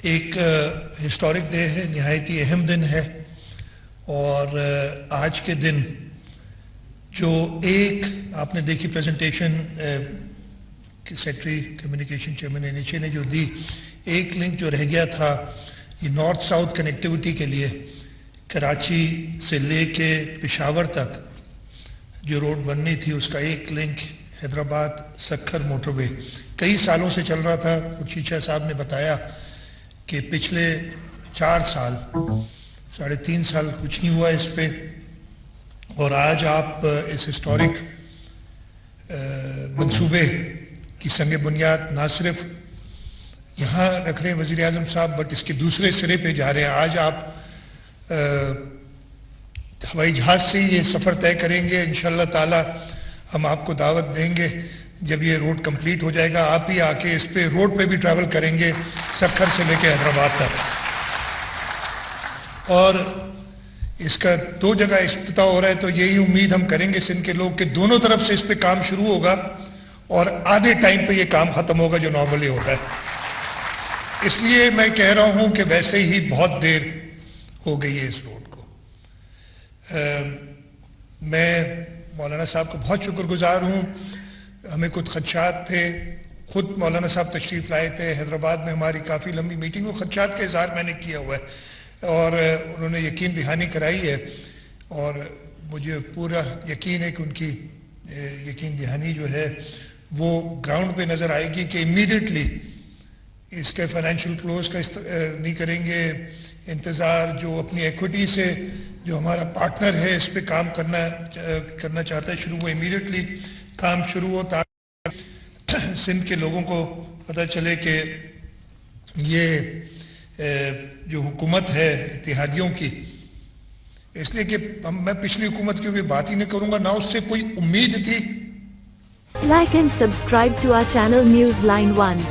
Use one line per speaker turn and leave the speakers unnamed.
ایک historic day ہے، نہایتی اہم دن ہے، اور آج کے دن جو ایک آپ نے دیکھی پریزنٹیشن سیکرٹری کمیونیکیشن چیئرمین نیچے نے جو دی، ایک لنک جو رہ گیا تھا یہ نارتھ ساؤتھ کنیکٹیوٹی کے لیے، کراچی سے لے کے پشاور تک جو روڈ بننی تھی، اس کا ایک لنک حیدرآباد سکھر موٹر وے کئی سالوں سے چل رہا تھا۔ چیچا صاحب نے بتایا کہ پچھلے 4 سال 3.5 سال کچھ نہیں ہوا اس پہ، اور آج آپ اس ہسٹورک منصوبے کی سنگ بنیاد نہ صرف یہاں رکھ رہے ہیں وزیر اعظم صاحب، بٹ اس کے دوسرے سرے پہ جا رہے ہیں۔ آج آپ ہوائی جہاز سے یہ سفر طے کریں گے، انشاءاللہ تعالی ہم آپ کو دعوت دیں گے جب یہ روڈ کمپلیٹ ہو جائے گا، آپ ہی آ کے اس پہ روڈ پہ بھی ٹریول کریں گے سکھر سے لے کے حیدرآباد تک۔ اور اس کا 2 جگہ افتتاح ہو رہا ہے، تو یہی امید ہم کریں گے سندھ کے لوگ کہ دونوں طرف سے اس پہ کام شروع ہوگا اور آدھے ٹائم پہ یہ کام ختم ہوگا جو نارملی ہوتا ہے۔ اس لیے میں کہہ رہا ہوں کہ ویسے ہی بہت دیر ہو گئی ہے اس روڈ کو۔ میں مولانا صاحب کو بہت شکر گزار ہوں۔ ہمیں کچھ خدشات تھے، خود مولانا صاحب تشریف لائے تھے حیدرآباد میں، ہماری کافی لمبی میٹنگ ہو، خدشات کا اظہار میں نے کیا ہوا ہے اور انہوں نے یقین دہانی کرائی ہے، اور مجھے پورا یقین ہے کہ ان کی یقین دہانی جو ہے وہ گراؤنڈ پہ نظر آئے گی کہ امیڈیٹلی اس کے فائنینشیل کلوز کا نہیں کریں گے، انتظار جو اپنی ایکوٹی سے جو ہمارا پارٹنر ہے اس پہ کام کرنا چاہتا ہے شروع ہو، امیڈیٹلی کام شروع ہو، تاکہ سندھ کے لوگوں کو پتہ چلے کہ یہ جو حکومت ہے اتحادیوں کی، اس لیے کہ میں پچھلی حکومت کی کوئی بات ہی نہیں کروں گا، نہ اس سے کوئی امید تھی۔
Like and subscribe to our channel News Line 1.